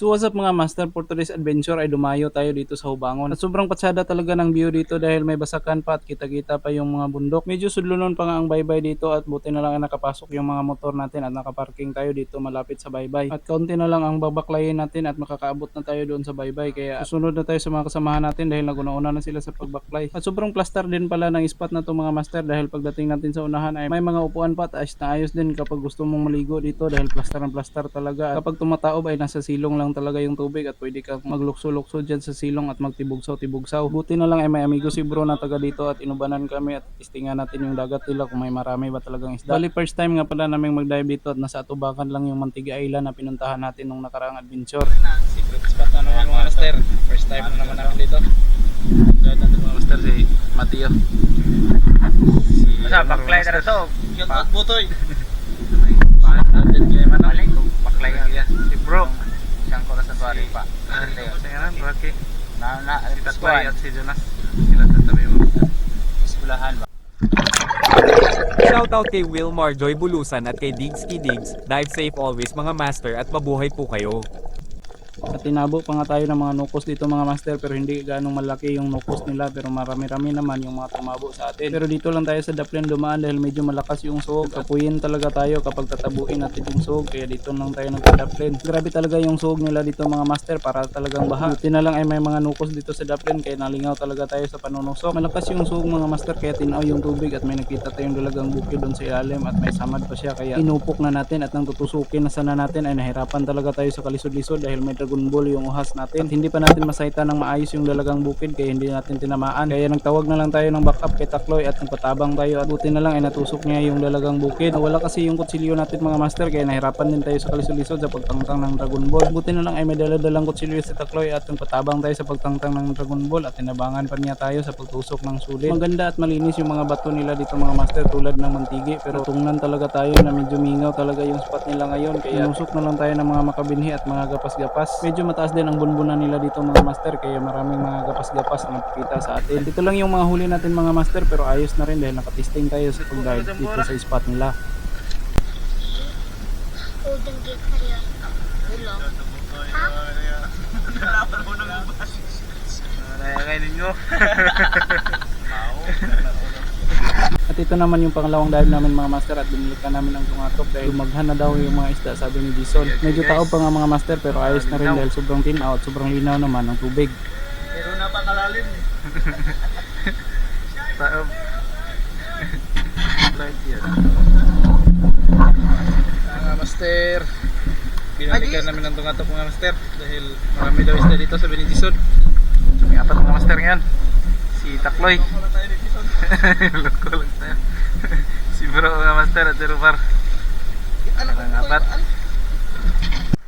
So what's up mga master, for today's adventure ay dumayo tayo dito sa Hubangon. At sobrang patsada talaga ng view dito dahil may basakan pa at kita-kita pa yung mga bundok. Medyo sudlunon pa nga ang baybay dito at buti na lang ang nakapasok yung mga motor natin at nakaparking tayo dito malapit sa baybay. At kaunti na lang ang babaklayin natin at makakaabot na tayo doon sa baybay. Kaya susunod na tayo sa mga kasamahan natin dahil naguna-una na sila sa pagbaklay. At sobrang plaster din pala ng spot na to mga master dahil pagdating natin sa unahan ay may mga upuan pa at ayos na ayos din kapag gusto mong maligo dito dahil plaster ng plaster talaga. At kapag tumataob ay nasa silong lang talaga yung tubig at pwede kang maglukso-lukso dyan sa silong at magtibugsaw-tibugsaw. Buti na lang ay may amigo si bro na taga dito at inubanan kami at testingan natin yung dagat nila kung may marami ba talagang isda. Bali first time nga pala namin mag-dive dito at nasa atubakan lang yung Mantiga Island na pinuntahan natin nung nakaraang adventure. Secret spot na naman mga master. First time na naman namin dito. Guide natin mga master si Mateo. Masa baklay na to. Yung butoy. Din kay Manang. baklay Yeah. Si bro. siyang ko sa tuwari pa. Saya na, Brake. Na Si Tatay squad. at si Jonas. Sila tatabi mo. Iskulahan ba? Shoutout kay Wilmar Joy Bulusan at kay Digski Digs. Dive safe always mga master at mabuhay po kayo. At tinabo pa nga tayo ng mga nukos dito mga master pero hindi ganong malaki yung nukos nila pero marami-rami naman yung mga tumabo sa atin. Pero dito lang tayo sa Daplin dumaan dahil medyo malakas yung suog. Kapuyin talaga tayo kapag tatabuin natin yung suog kaya dito lang tayo nagka-Daplin. Grabe talaga yung suog nila dito mga master para talagang baha. Buti na lang ay may mga nukos dito sa Daplin kaya nalingaw talaga tayo sa panunusok. Malakas yung suog mga master kaya tinaw yung tubig at may nakita tayong dalagang bukid doon sa ilalim at may samad pa siya kaya inupok na natin at nang tutusukin na sana natin ay nahirapan talaga tayo sa kalisod-lisod dahil may Dragon Ball yung uhas natin. At hindi pa natin masayta ng maayos yung dalagang bukid kaya hindi natin tinamaan. Kaya nagtawag na lang tayo ng backup kay Takloy at nagpatabang tayo at buti na lang ay natusok niya yung dalagang bukid. Wala kasi yung kutsilyo natin mga master kaya nahirapan din tayo sa kalisod-lisod sa pagtangtang ng Dragon Ball. Buti na lang ay may dala-dalang kutsilyo si Takloy at nagpatabang tayo sa pagtangtang ng Dragon Ball at tinabangan pa niya tayo sa pagtusok ng sulit. Maganda at malinis yung mga bato nila dito mga master tulad ng Mantigi pero tungnan talaga tayo na medyo mingaw talaga yung spot nila ngayon kaya nusok na lang tayo ng mga makabinhi at mga gapas-gapas. Medyo mataas din ang bunbunan nila dito mga master kaya maraming mga gapas-gapas na nakikita sa atin. Dito lang yung mga huli natin mga master pero ayos na rin dahil nakatesting tayo sa pag-dive dito sa spot nila. Nayagay ninyo. At ito naman yung pangalawang dive namin mga master at binilikan namin ang tungatok dahil lumaghan na daw yung mga isda sabi ni Jason. Medyo taob pa nga mga master pero ayos na rin dahil sobrang tinaw at sobrang linaw naman ang tubig. Pero napakalalim. Taob. Right here. Mga master, binalikan namin ang tungatok mga master dahil marami daw isda dito sabi ni Jason. So may apat mga master ngayon. Si Takloy. Loko lang tayo. Si bro mga master at si Rupar. Ang apat.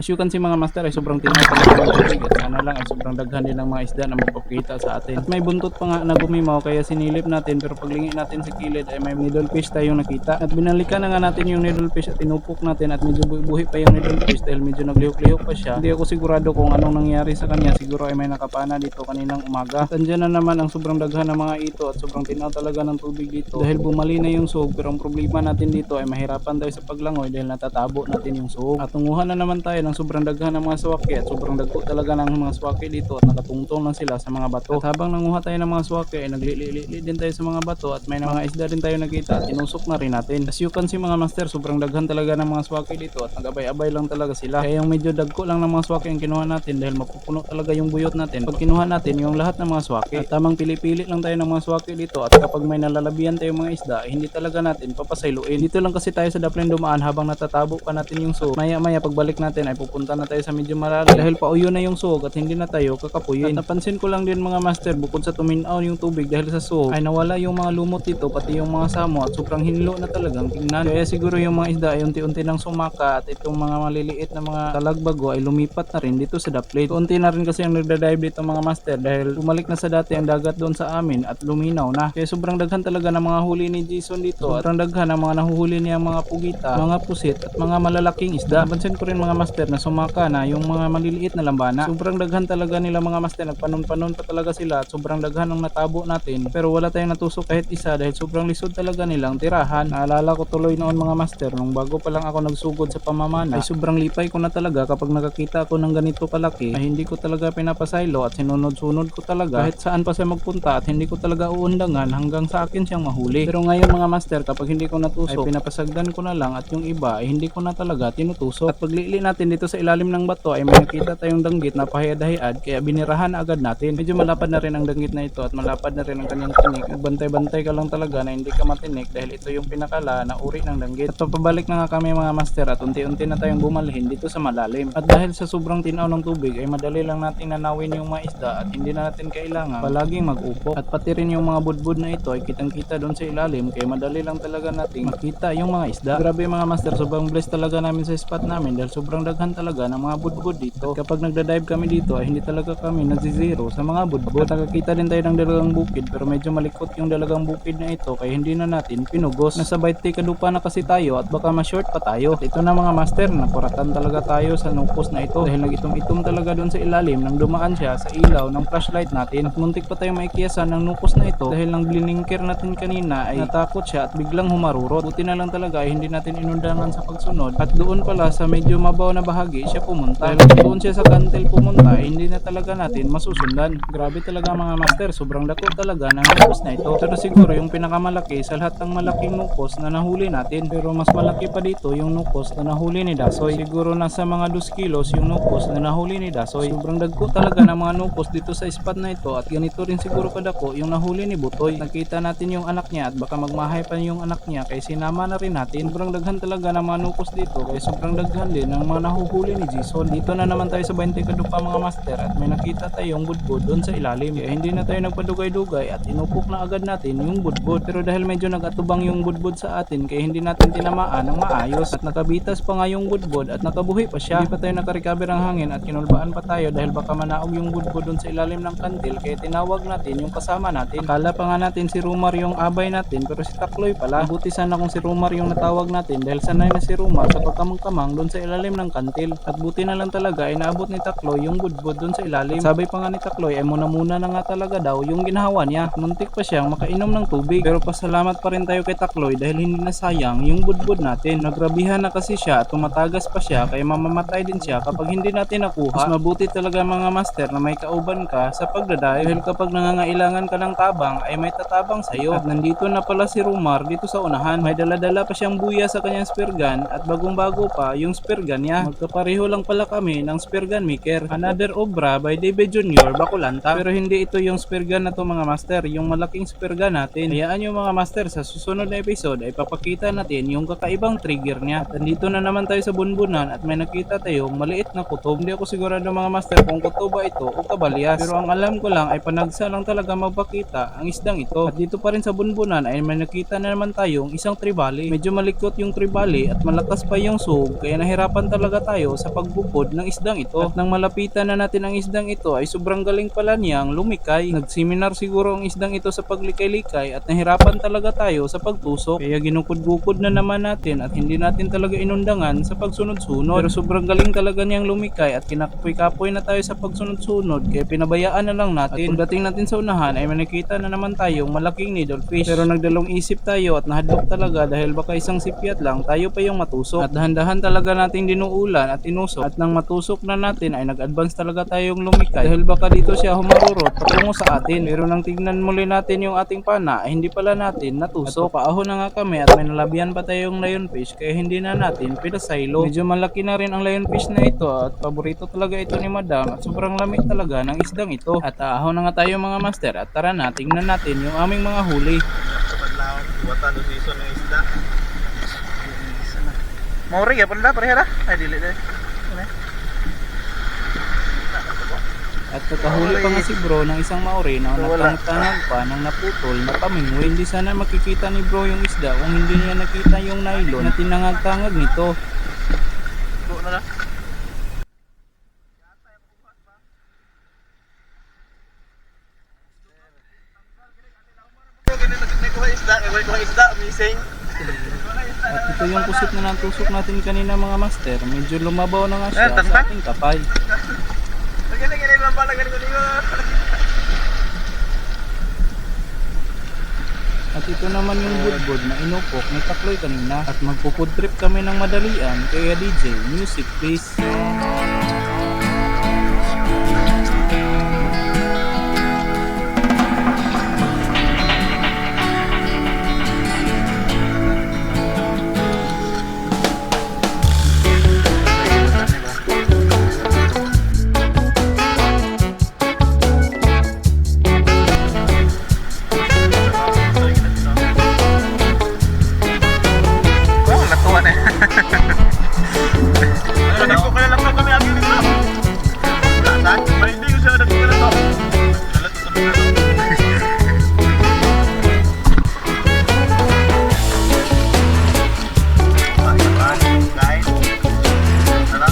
As you can see mga master ay sobrang tinaw talaga ng tubig at sana lang ay sobrang daghan din ng mga isda na magpapakita sa atin. At may buntot pa nga na gumimaw kaya sinilip natin pero paglingi natin sa kilid ay may needlefish tayong nakita. At binalikan na nga natin yung needlefish at tinupok natin at medyo buhi pa yung needlefish dahil medyo naglihok-lihok pa siya. Hindi ako sigurado kung anong nangyari sa kanya. Siguro ay may nakapana dito kaninang umaga. At andyan na naman ang sobrang daghan ng mga ito at sobrang tinaw talaga ng tubig dito dahil bumali na yung suog pero ang problema natin dito ay mahirapan tayo sa paglangoy dahil natatabo natin yung suog. At tunguhan na naman tayo ng sobrang daghan ng mga swaki at sobrang dagko talaga ng mga swaki dito at nakatungtong lang sila sa mga bato. At habang nanguha tayo ng mga swaki ay naglili din tayo sa mga bato at may mga isda din tayo nakita at tinusok na rin natin. As you can see mga master, sobrang daghan talaga ng mga swaki dito at nagabay-abay lang talaga sila. Kaya yung medyo dagko lang ng mga swaki ang kinuha natin dahil mapupuno talaga yung buyot natin pag kinuha natin yung lahat ng mga swaki. At tamang pili-pili lang tayo ng mga swaki dito at kapag may nalalabihan tayong mga isda hindi talaga natin papasayluin. Dito lang kasi tayo sa Daplin dumaan habang natatabo pa natin yung suog. Maya-maya pagbalik natin ay pupunta na tayo sa medyo malalim dahil pauyo na yung suog at hindi na tayo kakapuyin. At napansin ko lang din mga master bukod sa tuminaw yung tubig dahil sa suog ay nawala yung mga lumot dito pati yung mga samo at sobrang hinlo na talagang tingnan. Kaya siguro yung mga isda ay unti-unti nang sumaka at itong mga maliliit na mga talagbago ay lumipat na rin dito sa Daplin. Unti na rin kasi ang nagda-dive dito mga master dahil bumalik na sa dati ang dagat doon sa amin at luminaw na. Kaya sobrang daghan talaga ng mga huli ni Jason dito at sobrang daghan ng mga nahuhuli niya mga pugita, mga pusit at mga malalaking isda. Napansin ko rin mga master na sumaka na yung mga maliliit na lambana. Sobrang daghan talaga nila mga master, nagpanon-panon pa talaga sila at sobrang daghan ang natabo natin, pero wala tayong natusok kahit isa dahil sobrang lisod talaga nilang tirahan. Naalala ko tuloy noon mga master, nung bago pa lang ako nagsugod sa pamamana ay sobrang lipay ko na talaga kapag nakakita ako ng ganito kalaki ay hindi ko talaga pinapasaylo at sinunod-sunod ko talaga kahit saan pa siya magpunta at hindi ko talaga uundangan hanggang sa akin siyang mahuli. Pero ngayon mga master, kapag hindi ko natusok ay pinapasagdan ko na lang at yung iba ay hindi ko na talaga tinutusok. At paglili natin dito sa ilalim ng bato ay may nakita tayong danggit na pahiyad-hayad kaya binirahan agad natin. Medyo malapad na rin ang danggit na ito at malapad na rin ang kanyang tinik. Bantay-bantay ka lang talaga na hindi ka matinik dahil ito yung pinakala na uri ng danggit. At papabalik na nga kami mga master at unti-unti na tayong bumalhin dito sa malalim. At dahil sa sobrang tinaw ng tubig ay madali lang natin nanawin yung mga isda at hindi na natin kailangan palaging mag-upo. At pati rin yung mga budbud na ito ay kitang-kita doon sa ilalim kaya madali lang talaga nating makita yung mga isda. Grabe mga master, sobrang blessed talaga namin sa spot namin dahil sobrang daghan talaga ng mga budbud dito. At kapag nagda-dive kami dito ay hindi talaga kami nagzi-zero sa mga budbud. At nakakita din tayo ng dalagang bukid pero medyo malikot yung dalagang bukid na ito kaya hindi na natin pinugos. Nasa Bayti Kadupa na kasi tayo at baka ma-short pa tayo. At ito na mga master, nakuratan talaga tayo sa nukos na ito dahil nag-itom-itom talaga doon sa ilalim nang dumaan siya sa ilaw ng flashlight natin. At muntik pa tayong maikiyasan ng nukos na ito dahil nang blinker natin kanina ay natakot siya at biglang humarurot. Buti na lang talaga ay hindi natin inundangan sa pagsunod at doon pala sa medyo mabaw na bahagi siya pumunta. Dahil kung doon siya sa kantel pumunta ay hindi na talaga natin masusundan. Grabe talaga mga master, sobrang dako talaga ng nukos na ito. Pero siguro yung pinakamalaki sa lahat ng malaking nukos na nahuli natin. Pero mas malaki pa dito yung nukos na nahuli ni Dasoy. Siguro nasa mga 2 kilos yung nukos na nahuli ni Dasoy. Sobrang dagko talaga ng mga nukos dito sa spot na ito at ganito rin siguro kadako yung nahuli ni Butoy. Nakita natin yung anak niya at baka magmahay pa yung anak niya kaya sinama na rin natin. Sobrang daghan talaga ng mga nukos dito kaya sobrang daghan din ng mga nahuhuli ni Jason. Dito na naman tayo sa Bayti Kadupa mga master at may nakita tayong budbud doon sa ilalim. Kaya hindi na tayo nagpadugay-dugay at inupok na agad natin yung budbud. Pero dahil medyo nagatubang yung budbud sa atin kaya hindi natin tinamaan ng maayos at nakabitas pa nga yung budbud at nakabuhi pa siya. Hindi pa tayo nakarecover ang hangin at kinulbaan pa tayo dahil baka manaog yung budbud doon sa ilalim ng kantil kaya tinawag natin yung kasama natin. Akala pa nga natin si Rumar yung abay natin pero si Takloy pala. Buti sana kung si Rumar yung natawag natin dahil sanay na si Rumar sa pagkamang-kamang doon sa ilalim ng kantil. At buti na lang talaga ay naabot ni Takloy yung budbud doon sa ilalim. Sabi pa nga ni Takloy ay muna-muna na nga talaga daw yung ginawa niya. Muntik pa siyang makainom ng tubig. Pero pasalamat pa rin tayo kay Takloy dahil hindi na sayang yung budbud natin. Nagrabihan na kasi siya at tumatagas pa siya kaya mamamatay din siya kapag hindi natin nakuha. Mas mabuti talaga mga master na may kauban ka sa pagdadive dahil kapag nangangailangan ka ng tabang ay may tatabang sa'yo. At nandito na pala si Rumar dito sa unahan. May dala-dala pa siyang buya sa kanyang spear gun at bagong-bago pa yung spear gun niya. Magkapareho lang pala kami ng spear gun maker. Another obra by David Jr. Bakulanta. Pero hindi ito yung spear gun na to mga master, yung malaking spear gun natin. Hayaan yung mga master, sa susunod na episode ay papakita natin yung kakaibang trigger niya. At nandito na naman tayo sa bunbunan at may nakita tayong maliit na kutob. Hindi ako sigurado mga master kung kutob ba ito o kabalyas. Pero ang alam ko lang ay panagsa lang talaga magpakita ang isdang ito. At dito pa rin sa bunbunan ay may nakita na naman tayong isang tribali. Medyo malikot yung tribali at malakas pa yung sug kaya nahirapan talaga tayo sa pagbukod ng isdang ito. At nang malapitan na natin ang isdang ito ay sobrang galing pala niyang lumikay. Nagseminar siguro ang isdang ito sa paglikay-likay at nahirapan talaga tayo sa pagtusok. Kaya ginukod-gukod na naman natin at hindi natin talaga inundangan sa pagsunod-sunod. Pero sobrang galing talaga niyang lumikay at kinakapoy-kapoy na tayo sa pagsunod-sunod kaya pinabayaan na lang natin. At pagdating natin sa unahan ay nakita na naman tayong malaking needlefish. Pero nagdalong isip tayo at nahadlok talaga dahil baka isang sipyat lang tayo pa yung matusok. At dahan-dahan talaga nating dinuulan at inusok. At nang matusok na natin ay nag-advance talaga tayong lumikay dahil baka dito siya humarurot patungo sa atin. Pero nang tignan muli natin yung ating pana ay hindi pala natin natusok. At paahon na nga kami at may nalabihan pa tayong lionfish kaya hindi na natin pinasaylo. Medyo malaki na rin ang lionfish na ito at paborito talaga ito ni madam at sobrang lamig talaga ng isdang ito. At aahon na nga tayo mga master at tara na tingnan natin yung aming mga huli. Buwatan do season ng isda. Mauri ya pala parehara. Ay dili dai. At nakahuli pa nga si bro ng isang maori na natangtangag pa nang naputol na pamingway. Hindi sana makikita ni bro yung isda kung hindi niya nakita yung nylon na tinangag-tangag nito. Buo na lang. Nagkuha isda, missing. At ito yung pusit na natusok natin kanina mga master. Medyo lumabaw na nga siya sa ating kapay. At ito naman yung budbud na inupok ni Takloy kanina. At magpupud trip kami ng madalian. Kaya DJ, music please. Oh, natuwa na. Nagkukulang lang kami agad dito. Saan? Hindi ko siya nagkukulang to. Lalat sa mga to. Guys, tara.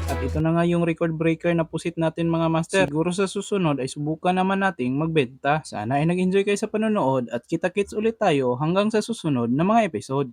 At ito na nga yung record breaker na pusit natin mga master. Siguro sa susunod ay subukan naman nating magbenta. Sana ay nag-enjoy kayo sa panonood at kita-kits ulit tayo hanggang sa susunod na mga episode.